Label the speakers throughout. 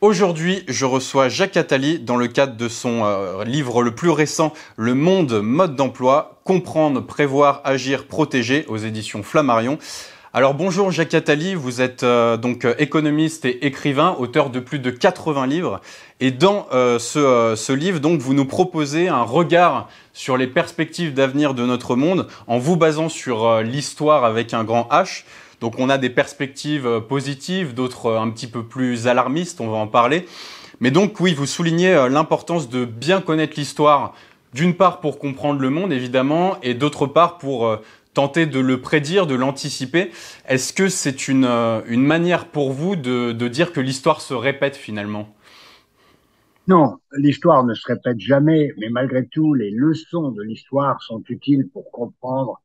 Speaker 1: Aujourd'hui, je reçois Jacques Attali dans le cadre de son livre le plus récent, Le Monde mode d'emploi, comprendre, prévoir, agir, protéger, aux éditions Flammarion. Alors bonjour Jacques Attali, vous êtes économiste et écrivain, auteur de plus de 80 livres. Et dans ce livre, donc, vous nous proposez un regard sur les perspectives d'avenir de notre monde en vous basant sur l'histoire avec un grand H. Donc on a des perspectives positives, d'autres un petit peu plus alarmistes, on va en parler. Mais donc oui, vous soulignez l'importance de bien connaître l'histoire, d'une part pour comprendre le monde évidemment, et d'autre part pour tenter de le prédire, de l'anticiper. Est-ce que c'est une manière pour vous de dire que l'histoire se répète finalement ?
Speaker 2: Non, l'histoire ne se répète jamais, mais malgré tout, les leçons de l'histoire sont utiles pour comprendre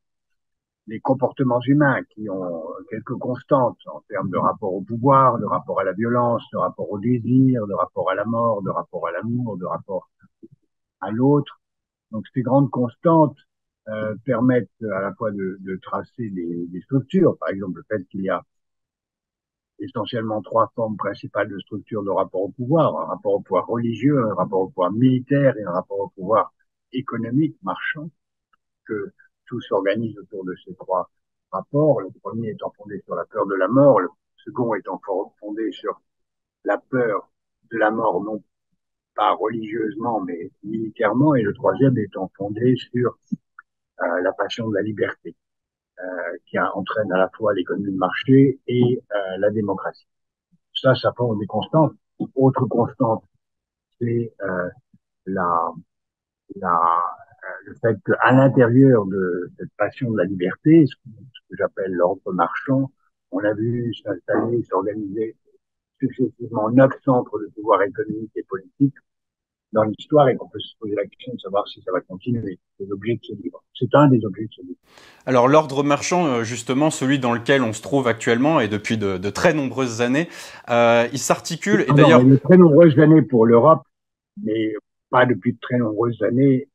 Speaker 2: les comportements humains qui ont quelques constantes en termes de rapport au pouvoir, de rapport à la violence, de rapport au désir, de rapport à la mort, de rapport à l'amour, de rapport à l'autre. Donc ces grandes constantes permettent à la fois de tracer des structures, par exemple le fait qu'il y a essentiellement trois formes principales de structure de rapport au pouvoir: un rapport au pouvoir religieux, un rapport au pouvoir militaire et un rapport au pouvoir économique, marchand, que tout s'organise autour de ces trois rapports. Le premier étant fondé sur la peur de la mort, le second étant fondé sur la peur de la mort, non pas religieusement, mais militairement, et le troisième étant fondé sur la passion de la liberté, qui entraîne à la fois l'économie de marché et la démocratie. Ça forme des constantes. Autre constante, c'est la, la, le fait qu'à l'intérieur de cette passion de la liberté, ce que j'appelle l'ordre marchand, on a vu s'installer, s'organiser successivement 9 centres de pouvoir économique et politique dans l'histoire, et qu'on peut se poser la question de savoir si ça va continuer. C'est l'objet de ce livre. C'est un des objets de ce livre.
Speaker 1: Alors l'ordre marchand, justement, celui dans lequel on se trouve actuellement et depuis de très nombreuses années, il s'articule, et
Speaker 2: Non,
Speaker 1: d'ailleurs...
Speaker 2: il y a de très nombreuses années pour l'Europe, mais pas depuis de très nombreuses années.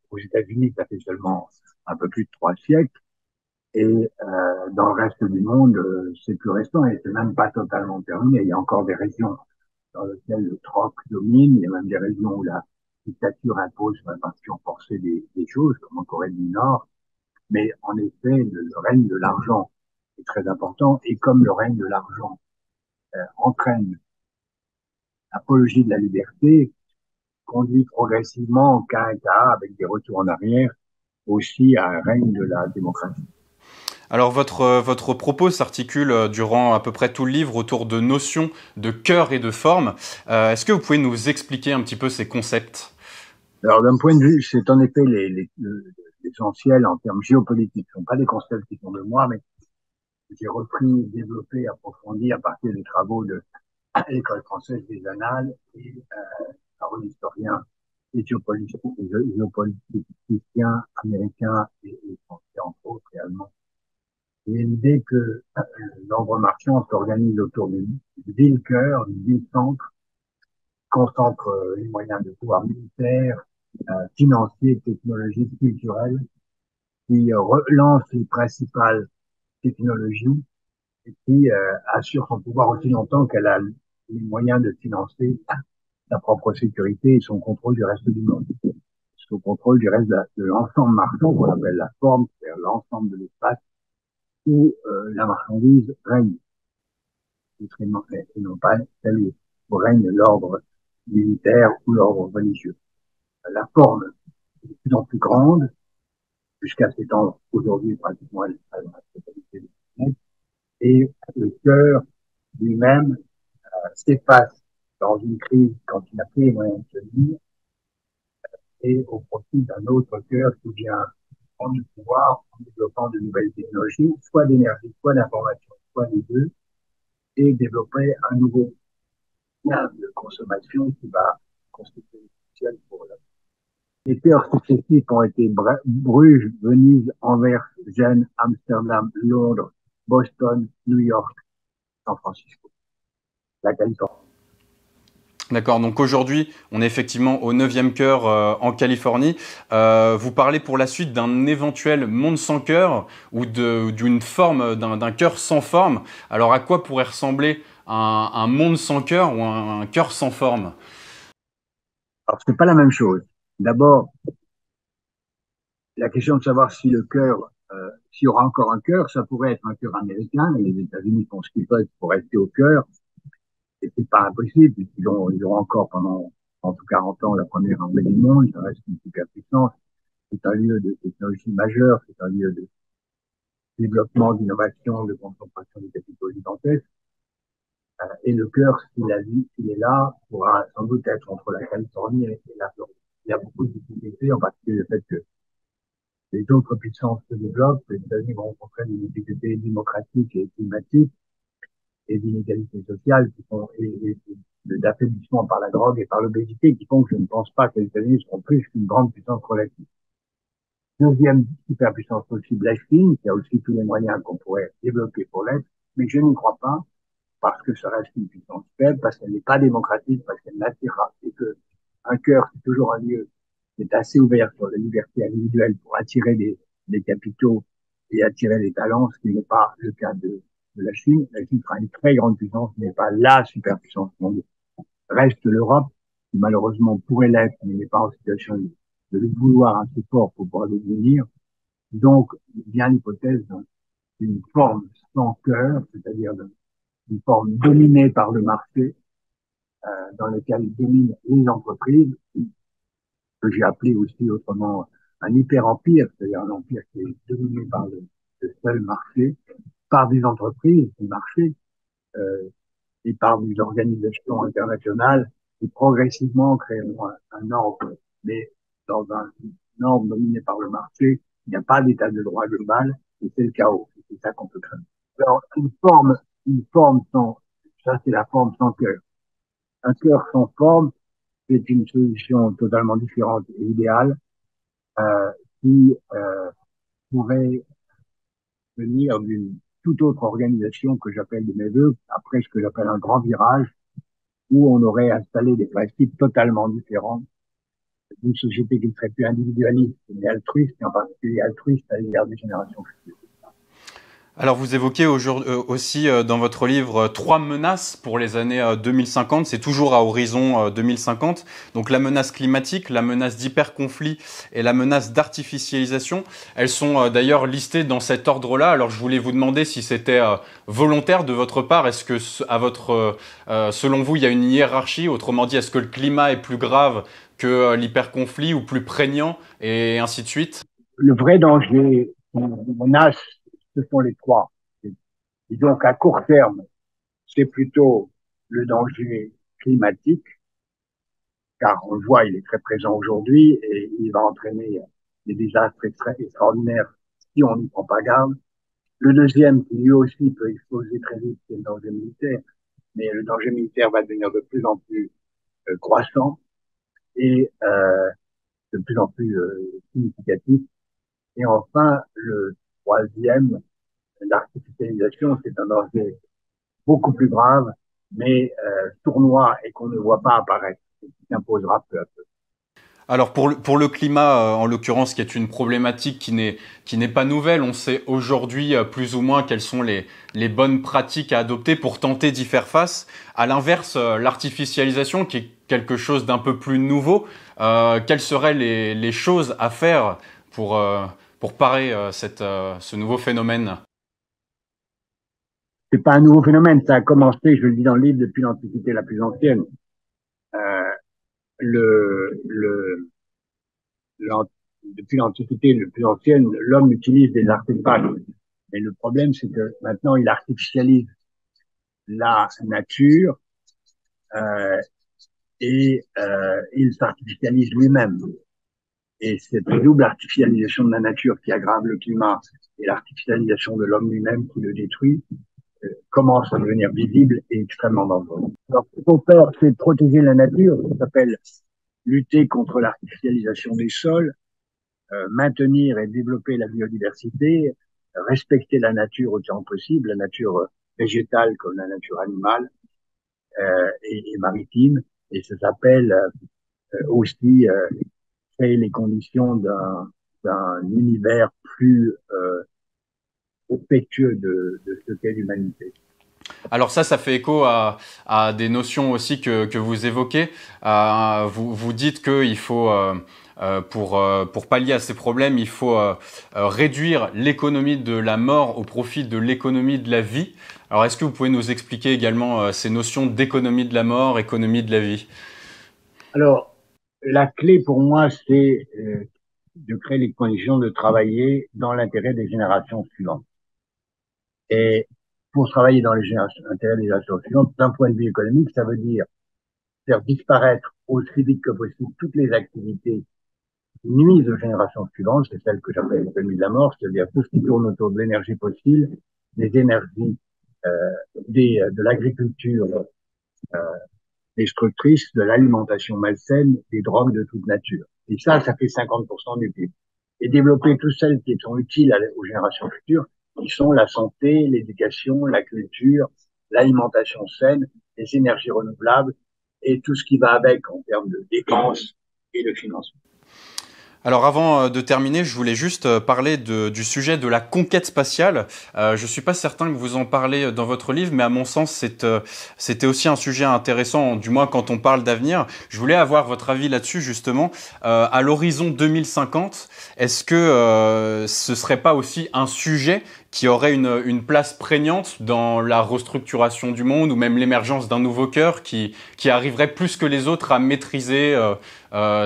Speaker 2: Aux États-Unis, ça fait seulement un peu plus de 3 siècles. Et dans le reste du monde, c'est plus récent et c'est même pas totalement terminé. Il y a encore des régions dans lesquelles le troc domine. Il y a même des régions où la dictature impose l'intervention forcée des choses, comme en Corée du Nord. Mais en effet, le règne de l'argent est très important. Et comme le règne de l'argent entraîne l'apologie de la liberté, conduit progressivement, cas à cas, avec des retours en arrière, aussi à un règne de la démocratie.
Speaker 1: Alors votre propos s'articule durant à peu près tout le livre autour de notions de cœur et de forme. Est-ce que vous pouvez nous expliquer un petit peu ces concepts ?
Speaker 2: Alors, d'un point de vue, c'est en effet l'essentiel en termes géopolitiques. Ce ne sont pas des concepts qui sont de moi, mais j'ai repris, développé, approfondi à partir des travaux de l'École française des annales et par un historien et géopoliticien américain et français, entre autres, et allemand. Il y a l'idée que l'ordre marchand s'organise autour d'une ville-cœur, d'une ville-centre, concentre les moyens de pouvoir militaire, financiers, technologiques, culturels, qui relance les principales technologies et qui assure son pouvoir aussi longtemps qu'elle a les moyens de financer sa propre sécurité et son contrôle du reste du monde. Son contrôle du reste de l'ensemble marchand, qu'on appelle la forme, c'est-à-dire l'ensemble de l'espace où la marchandise règne, et non pas celle où règne l'ordre militaire ou l'ordre religieux. La forme est de plus en plus grande, jusqu'à s'étendre aujourd'hui pratiquement à la totalité du planète, et le cœur lui-même s'efface dans une crise quand il n'a plus les moyens de tenir, et au profit d'un autre cœur qui vient prendre le pouvoir en développant de nouvelles technologies, soit d'énergie, soit d'information, soit les deux, et développer un nouveau lien de consommation qui va constituer l'essentiel pour la. Les cœurs successifs ont été Bruges, Venise, Anvers, Gênes, Amsterdam, Londres, Boston, New York, San Francisco, la Californie.
Speaker 1: D'accord, donc aujourd'hui, on est effectivement au 9e cœur en Californie. Vous parlez pour la suite d'un éventuel monde sans cœur ou d'une forme, d'un cœur sans forme. Alors à quoi pourrait ressembler un monde sans cœur ou un cœur sans forme?
Speaker 2: Alors, c'est pas la même chose. D'abord, la question de savoir si le cœur, s'il y aura encore un cœur, ça pourrait être un cœur américain, et les États-Unis font ce qu'ils peuvent pour rester au cœur, et c'est pas impossible, ils ont encore pendant 30 ou 40 ans la première armée du monde, ça reste une superpuissance, c'est un lieu de technologie majeure, c'est un lieu de développement, d'innovation, de concentration des capitaux gigantesques, et le cœur, s'il est là, pourra sans doute être entre la Californie et la Floride. Il y a beaucoup de difficultés, en particulier le fait que les autres puissances se développent, les États-Unis vont rencontrer des difficultés démocratiques et climatiques et d'inégalités sociales qui font, et d'affaiblissement par la drogue et par l'obésité qui font que je ne pense pas que les États-Unis seront plus qu'une grande puissance relative. Deuxième superpuissance possible, la Chine, qui a aussi tous les moyens qu'on pourrait développer pour l'être, mais je n'y crois pas parce que ça reste une puissance faible, parce qu'elle n'est pas démocratique, parce qu'elle n'attirera, et que un cœur, c'est toujours un lieu qui est assez ouvert sur la liberté individuelle pour attirer des capitaux et attirer des talents, ce qui n'est pas le cas de la Chine. La Chine sera une très grande puissance, mais pas la superpuissance mondiale. Reste l'Europe, qui malheureusement pourrait l'être, mais n'est pas en situation de le vouloir assez fort pour pouvoir le devenir. Donc, bien l'hypothèse d'une forme sans cœur, c'est-à-dire une forme dominée par le marché, dans lequel dominent les entreprises, que j'ai appelé aussi autrement un hyper-empire, c'est-à-dire un empire qui est dominé par le seul marché, par des entreprises, des marchés, euh, et par des organisations internationales qui progressivement créeront un ordre. Mais dans un ordre dominé par le marché, il n'y a pas d'état de droit global et c'est le chaos. C'est ça qu'on peut craindre. Alors, une forme sans, ça c'est la forme sans cœur. Un cœur sans forme, c'est une solution totalement différente et idéale euh, qui pourrait venir d'une toute autre organisation que j'appelle de mes voeux, après ce que j'appelle un grand virage, où on aurait installé des principes totalement différents d'une société qui ne serait plus individualiste, mais altruiste, et en particulier altruiste à l'égard des générations futures.
Speaker 1: Alors vous évoquez aussi dans votre livre trois menaces pour les années 2050, c'est toujours à horizon 2050, donc la menace climatique, la menace d'hyperconflit et la menace d'artificialisation. Elles sont d'ailleurs listées dans cet ordre-là, alors je voulais vous demander si c'était volontaire de votre part, est-ce que selon vous il y a une hiérarchie, autrement dit est-ce que le climat est plus grave que l'hyperconflit ou plus prégnant et ainsi de suite?
Speaker 2: Le vrai danger, menace, ce sont les trois. Et donc, à court terme, c'est plutôt le danger climatique, car on le voit, il est très présent aujourd'hui et il va entraîner des désastres extraordinaires si on n'y prend pas garde. Le deuxième, qui lui aussi peut exploser très vite, c'est le danger militaire, mais le danger militaire va devenir de plus en plus croissant et de plus en plus significatif. Et enfin, le troisième, l'artificialisation, c'est un danger beaucoup plus grave, mais sournois et qu'on ne voit pas apparaître, et qui s'imposera peu à peu.
Speaker 1: Alors pour le climat, en l'occurrence, qui est une problématique qui n'est pas nouvelle, on sait aujourd'hui plus ou moins quelles sont les bonnes pratiques à adopter pour tenter d'y faire face. À l'inverse, l'artificialisation, qui est quelque chose d'un peu plus nouveau, quelles seraient les choses à faire pour parer ce nouveau phénomène?
Speaker 2: C'est pas un nouveau phénomène, ça a commencé, je le dis dans le livre, depuis l'Antiquité la plus ancienne. Euh, le, le, Depuis l'Antiquité la plus ancienne, l'homme utilise des artefacts. Mais le problème, c'est que maintenant, il artificialise la nature euh, et il s'artificialise lui-même. Et cette double artificialisation de la nature qui aggrave le climat et l'artificialisation de l'homme lui-même qui le détruit commence à devenir visible et extrêmement dangereux. Alors, ce qu'on fait, c'est protéger la nature, ça s'appelle lutter contre l'artificialisation des sols, maintenir et développer la biodiversité, respecter la nature autant possible, la nature végétale comme la nature animale et maritime, et ça s'appelle aussi créer les conditions d'un univers plus respectueux de ce qu'est l'humanité.
Speaker 1: Alors ça fait écho à des notions aussi que vous évoquez. Vous dites qu'il faut pour pallier à ces problèmes, il faut réduire l'économie de la mort au profit de l'économie de la vie. Alors, est-ce que vous pouvez nous expliquer également ces notions d'économie de la mort, économie de la vie?
Speaker 2: Alors, la clé pour moi, c'est de créer les conditions de travailler dans l'intérêt des générations suivantes. Et pour travailler dans l'intérêt des générations suivantes, d'un point de vue économique, ça veut dire faire disparaître aussi vite que possible toutes les activités qui nuisent aux générations suivantes, c'est celle que j'appelle l'économie de la mort, c'est-à-dire tout ce qui tourne autour de l'énergie fossile, des énergies, euh, de l'agriculture euh, destructrice, de l'alimentation malsaine, des drogues de toute nature. Et ça fait 50% du PIB. Et développer toutes celles qui sont utiles aux générations futures, qui sont la santé, l'éducation, la culture, l'alimentation saine, les énergies renouvelables et tout ce qui va avec en termes de dépenses et de financement.
Speaker 1: Alors avant de terminer, je voulais juste parler du sujet de la conquête spatiale. Je suis pas certain que vous en parlez dans votre livre, mais à mon sens, c'était aussi un sujet intéressant, du moins quand on parle d'avenir. Je voulais avoir votre avis là-dessus justement. À l'horizon 2050, est-ce que ce serait pas aussi un sujet qui aurait une place prégnante dans la restructuration du monde ou même l'émergence d'un nouveau cœur qui arriverait plus que les autres à maîtriser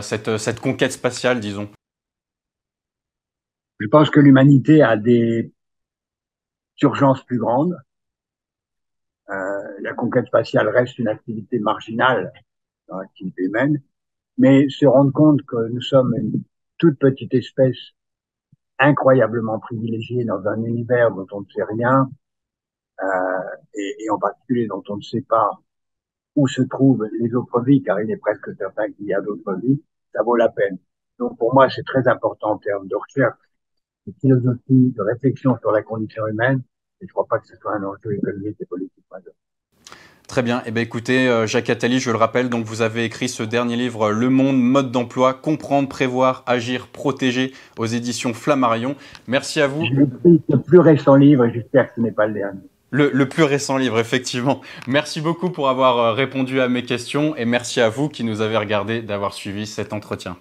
Speaker 1: cette conquête spatiale, disons?
Speaker 2: Je pense que l'humanité a des urgences plus grandes. La conquête spatiale reste une activité marginale dans l'activité humaine, mais se rendre compte que nous sommes une toute petite espèce incroyablement privilégiée dans un univers dont on ne sait rien, et en particulier dont on ne sait pas où se trouvent les autres vies, car il est presque certain qu'il y a d'autres vies, ça vaut la peine. Donc pour moi, c'est très important en termes de recherche, de philosophie, de réflexion sur la condition humaine, et je ne crois pas que ce soit un enjeu économique et politique majeur.
Speaker 1: Très bien. Eh bien, écoutez, Jacques Attali, je le rappelle, donc vous avez écrit ce dernier livre, Le Monde, mode d'emploi, comprendre, prévoir, agir, protéger, aux éditions Flammarion. Merci à vous.
Speaker 2: J'ai écrit le plus récent livre et j'espère que ce n'est pas le dernier.
Speaker 1: Le plus récent livre, effectivement. Merci beaucoup pour avoir répondu à mes questions et merci à vous qui nous avez regardé d'avoir suivi cet entretien.